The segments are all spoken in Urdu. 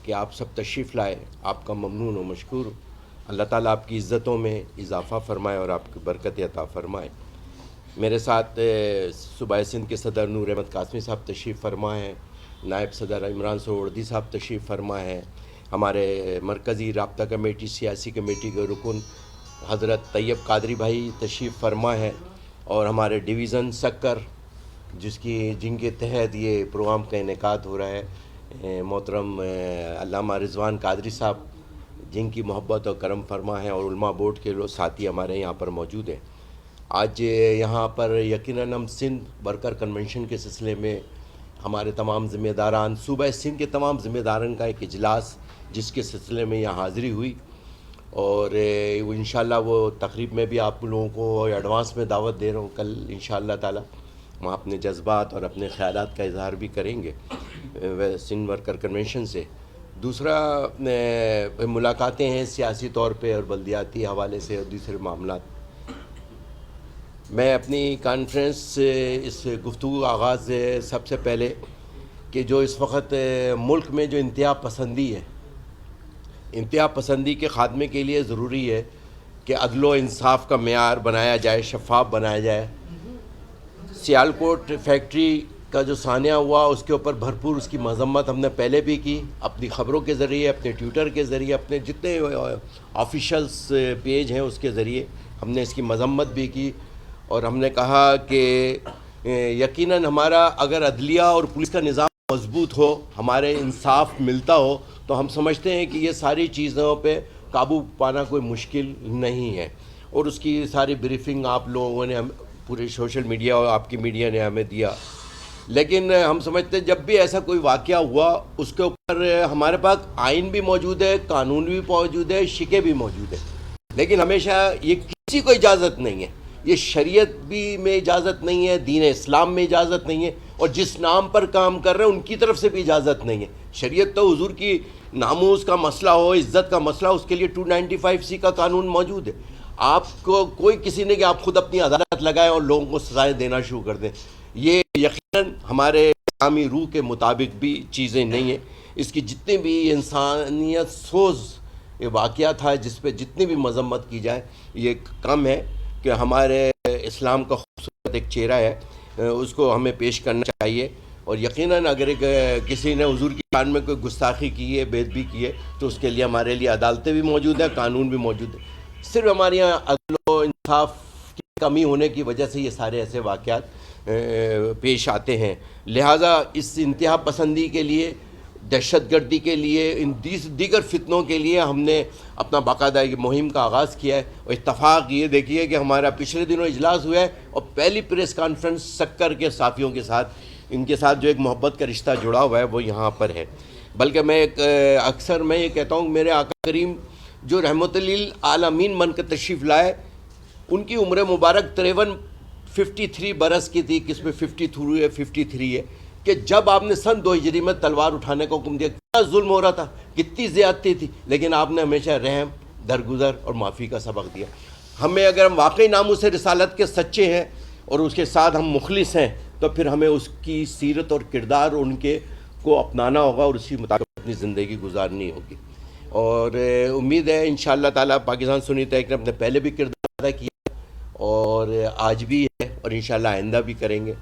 کہ آپ سب تشریف لائے، آپ کا ممنون و مشکور. اللہ تعالیٰ آپ کی عزتوں میں اضافہ فرمائے اور آپ کی برکت عطا فرمائے. میرے ساتھ صوبہ سندھ کے صدر نور احمد قاسمی صاحب تشریف فرما ہیں، نائب صدر عمران سہروردی صاحب تشریف فرما ہیں، ہمارے مرکزی رابطہ کمیٹی سیاسی کمیٹی کے رکن حضرت طیب قادری بھائی تشریف فرما ہے، اور ہمارے ڈویژن سکر جن کے تحت یہ پروگرام کا انعقاد ہو رہا ہے، محترم علامہ رضوان قادری صاحب جن کی محبت اور کرم فرما ہے، اور علماء بورڈ کے لوگ ساتھی ہمارے یہاں پر موجود ہیں. آج یہاں پر یقیناً ہم سندھ ورکر کنونشن کے سلسلے میں ہمارے تمام ذمہ داران، صوبہ سندھ کے تمام ذمہ داران کا ایک اجلاس جس کے سلسلے میں یہاں حاضری ہوئی، اور انشاءاللہ وہ تقریب میں بھی آپ لوگوں کو ایڈوانس میں دعوت دے رہا ہوں. کل انشاءاللہ تعالی ہم اپنے جذبات اور اپنے خیالات کا اظہار بھی کریں گے سندھ ورکر کنونشن سے. دوسرا ملاقاتیں ہیں سیاسی طور پہ اور بلدیاتی حوالے سے اور دوسرے معاملات. میں اپنی کانفرنس اس گفتگو کا آغاز سب سے پہلے کہ جو اس وقت ملک میں جو انتہا پسندی ہے، انتہا پسندی کے خاتمے کے لیے ضروری ہے کہ عدل و انصاف کا معیار بنایا جائے، شفاف بنایا جائے. سیالکوٹ فیکٹری کا جو سانحہ ہوا اس کے اوپر بھرپور اس کی مذمت ہم نے پہلے بھی کی، اپنی خبروں کے ذریعے، اپنے ٹویٹر کے ذریعے، اپنے جتنے آفیشلز پیج ہیں اس کے ذریعے ہم نے اس کی مذمت بھی کی، اور ہم نے کہا کہ یقیناً ہمارا اگر عدلیہ اور پولیس کا نظام مضبوط ہو، ہمارے انصاف ملتا ہو، تو ہم سمجھتے ہیں کہ یہ ساری چیزوں پہ قابو پانا کوئی مشکل نہیں ہے. اور اس کی ساری بریفنگ آپ لوگوں نے پورے سوشل میڈیا اور آپ کی میڈیا نے ہمیں دیا. لیکن ہم سمجھتے ہیں جب بھی ایسا کوئی واقعہ ہوا اس کے اوپر ہمارے پاس آئین بھی موجود ہے، قانون بھی موجود ہے، شکے بھی موجود ہے، لیکن ہمیشہ یہ کسی کو اجازت نہیں ہے، یہ شریعت بھی میں اجازت نہیں ہے، دین اسلام میں اجازت نہیں ہے، اور جس نام پر کام کر رہے ہیں ان کی طرف سے بھی اجازت نہیں ہے. شریعت تو حضور کی ناموس کا مسئلہ ہو، عزت کا مسئلہ، اس کے لیے 295C کا قانون موجود ہے. آپ کو کوئی کسی نے کہ آپ خود اپنی عدالت لگائیں اور لوگوں کو سزائیں دینا شروع کر دیں، یہ یقیناً ہمارے اسلامی روح کے مطابق بھی چیزیں نہیں ہیں. اس کی جتنی بھی انسانیت سوز یہ واقعہ تھا جس پہ جتنی بھی مذمت کی جائے یہ کم ہے کہ ہمارے اسلام کا خوبصورت ایک چہرہ ہے، اس کو ہمیں پیش کرنا چاہیے. اور یقیناً اگر کسی نے حضور کی شان میں کوئی گستاخی کی ہے، بے ادبی کی ہے، تو اس کے لیے ہمارے لیے عدالتیں بھی موجود ہیں، قانون بھی موجود ہے. صرف ہمارے یہاں عدل و انصاف کی کمی ہونے کی وجہ سے یہ سارے ایسے واقعات پیش آتے ہیں. لہٰذا اس انتہا پسندی کے لیے، دہشت گردی کے لیے، ان دیگر فتنوں کے لیے ہم نے اپنا باقاعدہ مہم کا آغاز کیا ہے. اور اتفاق یہ دیکھیے کہ ہمارا پچھلے دنوں اجلاس ہوا ہے اور پہلی پریس کانفرنس سکر کے صحافیوں کے ساتھ، ان کے ساتھ جو ایک محبت کا رشتہ جڑا ہوا ہے وہ یہاں پر ہے. بلکہ میں اکثر میں یہ کہتا ہوں میرے آقا کریم جو رحمت للعالمین بن کر تشریف لائے، ان کی عمر مبارک 53 برس کی تھی، کس میں 53 ہے، کہ جب آپ نے سن 2 ہجری میں تلوار اٹھانے کا حکم دیا، کتنا ظلم ہو رہا تھا، کتنی زیادتی تھی، لیکن آپ نے ہمیشہ رحم، درگزر اور معافی کا سبق دیا. ہمیں اگر ہم واقعی ناموس رسالت کے سچے ہیں اور اس کے ساتھ ہم مخلص ہیں تو پھر ہمیں اس کی سیرت اور کردار ان کے کو اپنانا ہوگا اور اسی مطابق اپنی زندگی گزارنی ہوگی. اور امید ہے انشاءاللہ تعالیٰ پاکستان سنی تحریک نے اپنے پہلے بھی کردار ادا کیا اور آج بھی ہے اور انشاءاللہ آئندہ بھی کریں گے.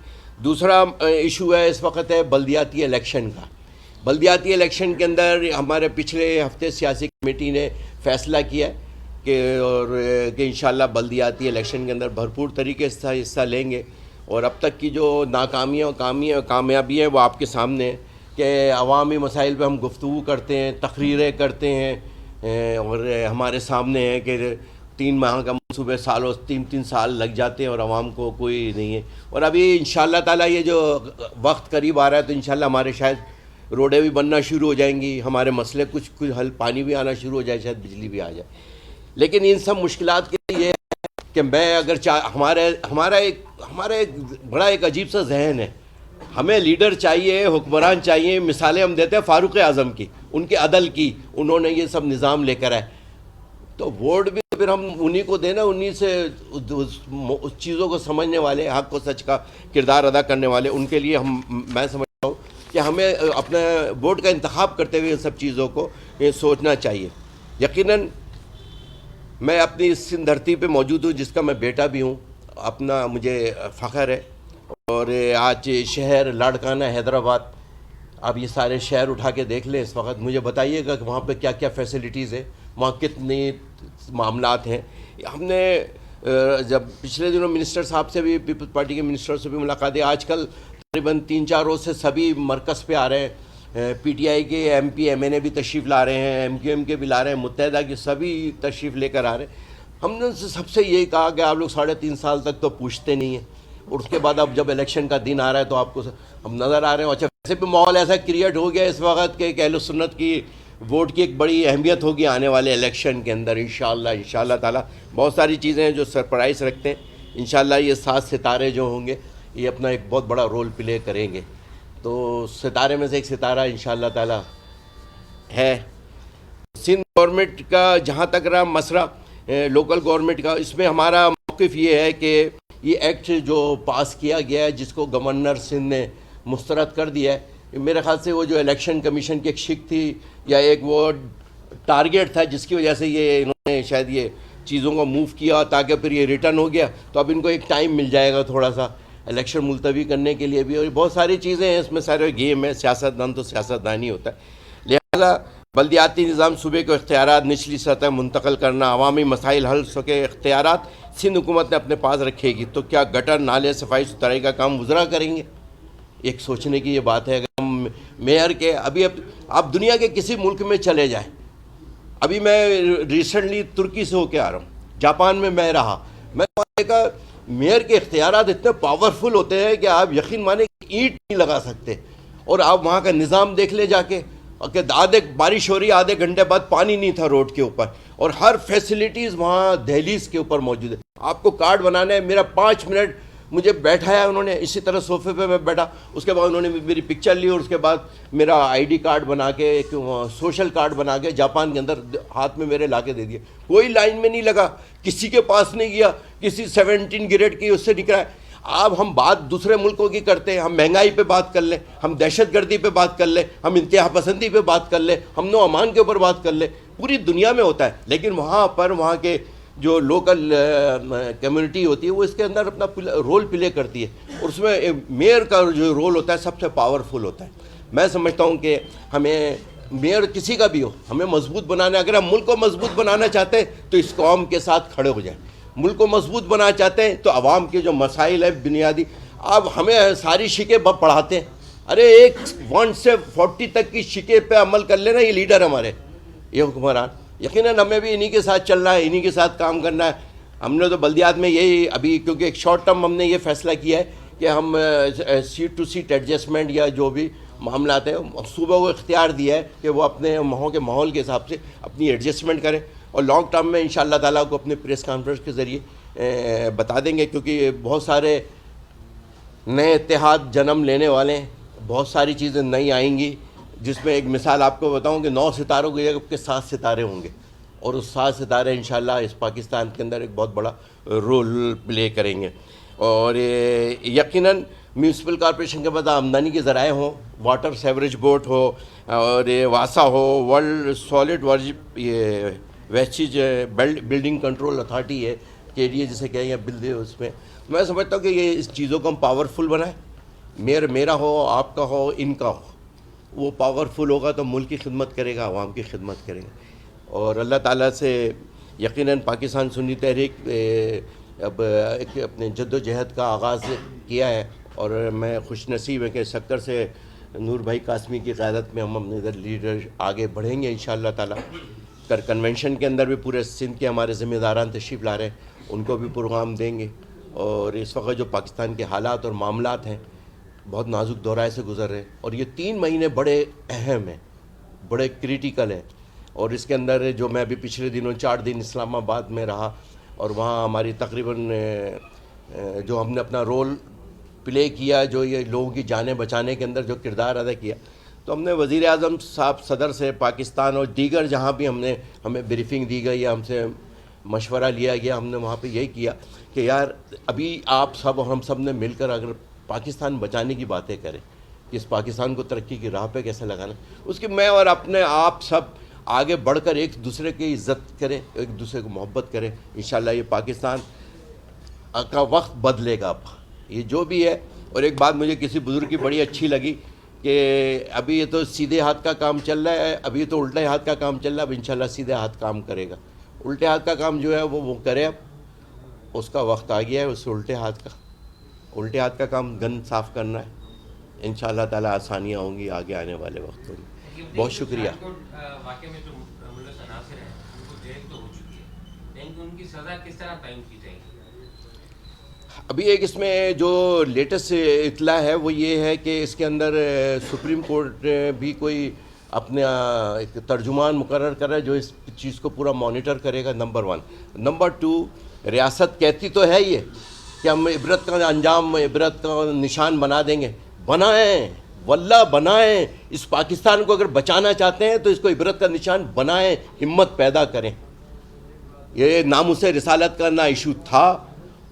دوسرا ایشو ہے اس وقت ہے بلدیاتی الیکشن کا. بلدیاتی الیکشن کے اندر ہمارے پچھلے ہفتے سیاسی کمیٹی نے فیصلہ کیا ہے کہ انشاءاللہ بلدیاتی الیکشن کے اندر بھرپور طریقے سے حصہ لیں گے. اور اب تک کی جو ناکامیاں اور کامیابی ہیں وہ آپ کے سامنے ہیں کہ عوامی مسائل پہ ہم گفتگو کرتے ہیں، تقریریں کرتے ہیں، اور ہمارے سامنے ہے کہ 3 ماہ کا منصوبے سالوں 3 سال لگ جاتے ہیں اور عوام کو کوئی نہیں ہے. اور ابھی انشاءاللہ تعالیٰ یہ جو وقت قریب آ رہا ہے تو انشاءاللہ ہمارے شاید روڈیں بھی بننا شروع ہو جائیں گی، ہمارے مسئلے کچھ حل، پانی بھی آنا شروع ہو جائے، شاید بجلی بھی آ جائے. لیکن ان سب مشکلات کے لیے یہ ہے کہ میں اگر ہمارا ایک بڑا ایک عجیب سا ذہن ہے. ہمیں لیڈر چاہیے، حکمران چاہیے. مثالیں ہم دیتے ہیں فاروق اعظم کی، ان کے عدل کی، انہوں نے یہ سب نظام لے کر آئے. تو ووٹ بھی پھر ہم انہی کو دینا، انہی سے اس چیزوں کو سمجھنے والے، حق و سچ کا کردار ادا کرنے والے، ان کے لیے میں سمجھتا ہوں کہ ہمیں اپنا ووٹ کا انتخاب کرتے ہوئے ان سب چیزوں کو سوچنا چاہیے. یقیناً میں اپنی اس سندھ دھرتی پہ موجود ہوں جس کا میں بیٹا بھی ہوں. اپنا مجھے فخر ہے. اور آج شہر لاڑکانہ حیدرآباد، آپ یہ سارے شہر اٹھا کے دیکھ لیں اس وقت، مجھے بتائیے گا کہ وہاں پہ کیا کیا فیسلٹیز ہیں، وہاں کتنی معاملات ہیں. ہم نے جب پچھلے دنوں منسٹر صاحب سے بھی، پیپلز پارٹی کے منسٹر سے بھی ملاقات ہے. آج کل تقریباً 3-4 روز سے سبھی مرکز پہ آ رہے ہیں. پی ٹی آئی کے ایم پی ایم این اے بھی تشریف لا رہے ہیں، ایم کیو ایم کے بھی لا رہے ہیں، متحدہ کے سبھی تشریف لے کر آ رہے ہیں. ہم نے ان سے سب سے یہی کہا کہ آپ لوگ 3.5 سال تک تو پوچھتے نہیں ہیں، اور اس کے بعد اب جب الیکشن کا دن آ رہا ہے تو آپ کو ہم نظر آ رہے ہیں. اچھا ویسے بھی ماحول ایسا کریٹ ہو گیا اس وقت کہ اہل سنت کی ووٹ کی ایک بڑی اہمیت ہوگی آنے والے الیکشن کے اندر انشاءاللہ تعالیٰ. بہت ساری چیزیں ہیں جو سرپرائز رکھتے ہیں. انشاءاللہ یہ 7 ستارے جو ہوں گے یہ اپنا ایک بہت بڑا رول پلے کریں گے. تو ستارے میں سے ایک ستارہ انشاءاللہ تعالیٰ ہے. سندھ گورنمنٹ کا جہاں تک رہا مسئلہ لوکل گورنمنٹ کا، اس میں ہمارا موقف یہ ہے کہ یہ ایکٹ جو پاس کیا گیا ہے جس کو گورنر سندھ نے مسترد کر دیا ہے، میرے خیال سے وہ جو الیکشن کمیشن کی ایک شک تھی یا ایک وہ ٹارگیٹ تھا جس کی وجہ سے یہ انہوں نے شاید یہ چیزوں کو موو کیا تاکہ پھر یہ ریٹرن ہو گیا. تو اب ان کو ایک ٹائم مل جائے گا تھوڑا سا الیکشن ملتوی کرنے کے لیے بھی. اور بہت ساری چیزیں ہیں اس میں، سارے گیم ہے، سیاست دان تو سیاست دان ہی ہوتا ہے. لہذا بلدیاتی نظام صوبے کو اختیارات نچلی سطح منتقل کرنا، عوامی مسائل حل کے اختیارات سندھ حکومت نے اپنے پاس رکھے گی. تو کیا گٹر نالے صفائی ستھرائی کا کام وزراء کریں گے؟ ایک سوچنے کی یہ بات ہے. اگر ہم میئر کے اب آپ دنیا کے کسی ملک میں چلے جائیں، ابھی میں ریسنٹلی ترکی سے ہو کے آ رہا ہوں، جاپان میں رہا، میں وہاں دیکھا میئر کے اختیارات اتنے پاورفل ہوتے ہیں کہ آپ یقین مانیں اینٹ نہیں لگا سکتے. اور آپ وہاں کا نظام دیکھ لے جا کے کہ آدھے بارش ہو رہی ہے، آدھے گھنٹے بعد پانی نہیں تھا روڈ کے اوپر، اور ہر فیسلٹیز وہاں دہلیز کے اوپر موجود ہے. آپ کو کارڈ بنانا ہے، میرا 5 منٹ مجھے بیٹھایا انہوں نے، اسی طرح صوفے پہ میں بیٹھا، اس کے بعد انہوں نے میری پکچر لی اور اس کے بعد میرا آئی ڈی کارڈ بنا کے، ایک سوشل کارڈ بنا کے جاپان کے اندر ہاتھ میں میرے لا کے دے دیا. کوئی لائن میں نہیں لگا، کسی کے پاس نہیں گیا، کسی 17 گریڈ کی اس سے نکلا ہے. اب ہم بات دوسرے ملکوں کی کرتے ہیں، ہم مہنگائی پہ بات کر لیں، ہم دہشت گردی پہ بات کر لیں، ہم انتہا پسندی پہ بات کر لیں، ہم نو امان کے اوپر بات کر لیں، پوری دنیا میں ہوتا ہے. لیکن وہاں پر وہاں کے جو لوکل کمیونٹی ہوتی ہے وہ اس کے اندر اپنا رول پلے کرتی ہے، اور اس میں میئر کا جو رول ہوتا ہے سب سے پاورفل ہوتا ہے. میں سمجھتا ہوں کہ ہمیں میئر کسی کا بھی ہو، ہمیں مضبوط بنانا ہے. اگر ہم ملک کو مضبوط بنانا چاہتے ہیں تو اس قوم کے ساتھ کھڑے ہو جائیں. ملک کو مضبوط بنانا چاہتے ہیں تو عوام کے جو مسائل ہیں بنیادی، اب ہمیں ساری شکیں پڑھاتے ہیں. ارے ایک 1 سے 40 تک کی شکے پہ عمل کر لینا، یہ لیڈر ہمارے، یہ حکمران. یقیناً ہمیں بھی انہی کے ساتھ چلنا ہے، انہی کے ساتھ کام کرنا ہے. ہم نے تو بلدیات میں یہی ابھی، کیونکہ ایک شارٹ ٹرم ہم نے یہ فیصلہ کیا ہے کہ ہم سیٹ ٹو سیٹ ایڈجسٹمنٹ یا جو بھی معاملات ہیں صوبہ کو اختیار دیا ہے کہ وہ اپنے ماحول کے حساب سے اپنی ایڈجسٹمنٹ کریں. اور لانگ ٹرم میں انشاءاللہ تعالیٰ کو اپنے پریس کانفرنس کے ذریعے بتا دیں گے، کیونکہ بہت سارے نئے اتحاد جنم لینے والے ہیں، بہت ساری چیزیں نئی آئیں گی، جس میں ایک مثال آپ کو بتاؤں کہ 9 ستاروں کی جگہ کے 7 ستارے ہوں گے، اور اس 7 ستارے انشاءاللہ اس پاکستان کے اندر ایک بہت بڑا رول پلے کریں گے. اور یقیناً میونسپل کارپوریشن کے بعد آمدنی کے ذرائع ہوں، واٹر سیوریج بورڈ ہو، اور واسا ہو، ورلڈ سالڈ یہ ویسٹیج بلڈنگ کنٹرول اتھارٹی ہے، KDA جسے کہیں گے بل دے. اس میں میں سمجھتا ہوں کہ یہ اس چیزوں کو ہم پاورفل بنائیں. میئر میرا ہو، آپ کا ہو، ان کا ہو، وہ پاورفل ہوگا تو ملک کی خدمت کرے گا، عوام کی خدمت کرے گا. اور اللہ تعالیٰ سے یقیناً پاکستان سنی تحریک اب ایک اپنے جد و جہد کا آغاز کیا ہے، اور میں خوش نصیب ہے کہ سکر سے نور بھائی قاسمی کی قیادت میں ہم اپنے ادھر لیڈر آگے بڑھیں گے انشاءاللہ تعالیٰ. کنونشن کے اندر بھی پورے سندھ کے ہمارے ذمہ داران تشریف لا رہے ہیں، ان کو بھی پروگرام دیں گے. اور اس وقت جو پاکستان کے حالات اور معاملات ہیں بہت نازک دورائے سے گزر رہے ہیں، اور یہ 3 مہینے بڑے اہم ہیں، بڑے کریٹیکل ہیں. اور اس کے اندر جو میں ابھی پچھلے دنوں 4 دن اسلام آباد میں رہا، اور وہاں ہماری تقریباً جو ہم نے اپنا رول پلے کیا، جو یہ لوگوں کی جانیں بچانے کے اندر جو کردار ادا کیا، تو ہم نے وزیر اعظم صاحب صدر سے پاکستان اور دیگر جہاں بھی ہمیں بریفنگ دی گئی یا ہم سے مشورہ لیا گیا، ہم نے وہاں پہ یہی کیا کہ یار ابھی آپ سب اور ہم سب نے مل کر اگر پاکستان بچانے کی باتیں کریں کہ اس پاکستان کو ترقی کی راہ پہ کیسے لگانا. اس کی میں اور اپنے آپ سب آگے بڑھ کر ایک دوسرے کی عزت کریں, ایک دوسرے کو محبت کریں. انشاءاللہ یہ پاکستان کا وقت بدلے گا اب, یہ جو بھی ہے. اور ایک بات مجھے کسی بزرگ کی بڑی اچھی لگی کہ ابھی یہ تو سیدھے ہاتھ کا کام چل رہا ہے, ابھی تو الٹے ہاتھ کا کام چل رہا ہے, اب انشاءاللہ سیدھے ہاتھ کام کرے گا. الٹے ہاتھ کا کام جو ہے وہ کرے, اب اس کا وقت آ گیا ہے. اس الٹے ہاتھ کا کام گن صاف کرنا ہے. انشاءاللہ تعالی آسانیاں ہوں گی آگے آنے والے وقتوں میں. بہت شکریہ. واقعے میں جو ملوث عناصر ہیں ان کو جیل تو ہو چکی ہے, لیکن ان کی سزا کس طرح تعین کی جائے گی؟ ابھی ایک اس میں جو لیٹسٹ اطلاع ہے وہ یہ ہے کہ اس کے اندر سپریم کورٹ بھی کوئی اپنا ایک ترجمان مقرر کر رہا ہے جو اس چیز کو پورا مانیٹر کرے گا. نمبر 1. نمبر 2, ریاست کہتی تو ہے یہ کہ ہم عبرت کا انجام, عبرت کا نشان بنا دیں گے. بنائیں, واللہ بنائیں. اس پاکستان کو اگر بچانا چاہتے ہیں تو اس کو عبرت کا نشان بنائیں, ہمت پیدا کریں. یہ ناموس رسالت کا نہ ایشو تھا,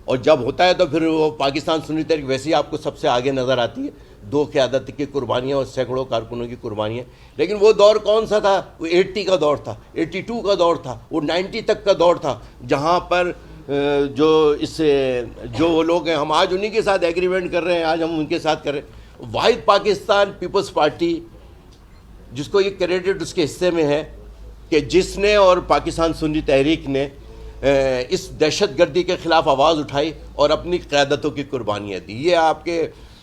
اور جب ہوتا ہے تو پھر وہ پاکستان سنی تحریک ویسے ہی آپ کو سب سے آگے نظر آتی ہے. 2 قیادت کی قربانیاں اور سینکڑوں کارکنوں کی قربانیاں. لیکن وہ دور کون سا تھا؟ وہ 80 کا دور تھا, 82 کا دور تھا, وہ 90 تک کا دور تھا, جہاں پر جو وہ لوگ ہیں ہم آج انہی کے ساتھ ایگریمنٹ کر رہے ہیں, آج ہم ان کے ساتھ کر رہے ہیں. واحد پاکستان پیپلز پارٹی جس کو یہ کریڈٹ اس کے حصے میں ہے کہ جس نے اور پاکستان سنی تحریک نے اس دہشت گردی کے خلاف آواز اٹھائی اور اپنی قیادتوں کی قربانیاں دی. یہ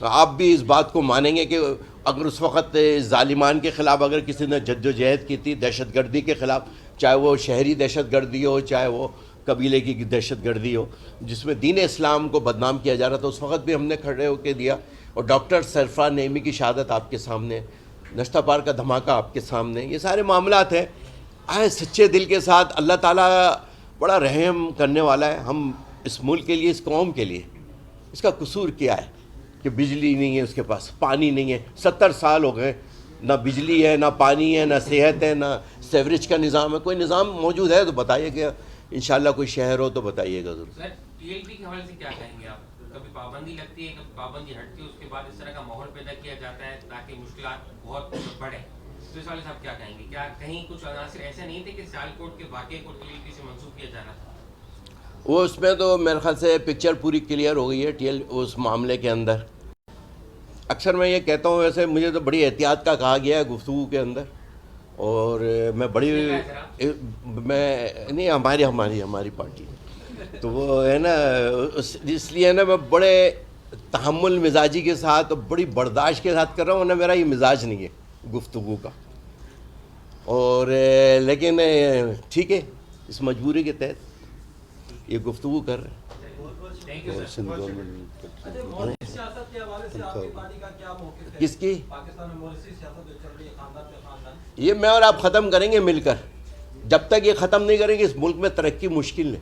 آپ بھی اس بات کو مانیں گے کہ اگر اس وقت ظالمان کے خلاف اگر کسی نے جد و جہد کی تھی دہشت گردی کے خلاف, چاہے وہ شہری دہشت گردی ہو, چاہے وہ قبیلے کی دہشت گردی ہو جس میں دین اسلام کو بدنام کیا جا رہا تھا, اس وقت بھی ہم نے کھڑے ہو کے دیا. اور ڈاکٹر سرفراز نعیمی کی شہادت آپ کے سامنے, نشتہ پار کا دھماکہ آپ کے سامنے, یہ سارے معاملات ہیں. آئے سچے دل کے ساتھ, اللہ تعالیٰ بڑا رحم کرنے والا ہے. ہم اس ملک کے لیے, اس قوم کے لیے, اس کا قصور کیا ہے کہ بجلی نہیں ہے اس کے پاس, پانی نہیں ہے. 70 سال ہو گئے, نہ بجلی ہے, نہ پانی ہے, نہ صحت ہے, نہ سیوریج کا نظام ہے. کوئی نظام موجود ہے تو بتائیے گا, انشاءاللہ کوئی شہر ہو تو بتائیے گا ضرور. سر TLP کے حوالے سے کیا کہیں گے آپ؟ کبھی پابندی لگتی ہے, کبھی پابندی ہٹتی ہے, اس کے بعد اس طرح کا ماحول پیدا کیا جاتا ہے تاکہ مشکلات بہت بڑھیں, تو اس والے صاحب کیا کہیں گے؟ کیا کہیں کچھ عناصر ایسے نہیں تھے کہ سیالکوٹ کے واقعے کو TLP سے منسوخ کیا جانا تھا؟ وہ اس میں تو میرے خیال سے پکچر پوری کلیئر ہو گئی ہے اس معاملے کے اندر. اکثر میں یہ کہتا ہوں, ویسے مجھے تو بڑی احتیاط کا کہا گیا ہے گفتگو کے اندر, اور نہیں ہماری پارٹی تو وہ ہے نا, اس لیے نا میں بڑے تحمل مزاجی کے ساتھ اور بڑی برداشت کے ساتھ کر رہا ہوں, ورنہ میرا یہ مزاج نہیں ہے گفتگو کا. اور لیکن ٹھیک ہے, اس مجبوری کے تحت یہ گفتگو کر رہے ہیں. کس کی؟ یہ میں اور آپ ختم کریں گے مل کر. جب تک یہ ختم نہیں کریں گے اس ملک میں ترقی مشکل ہے.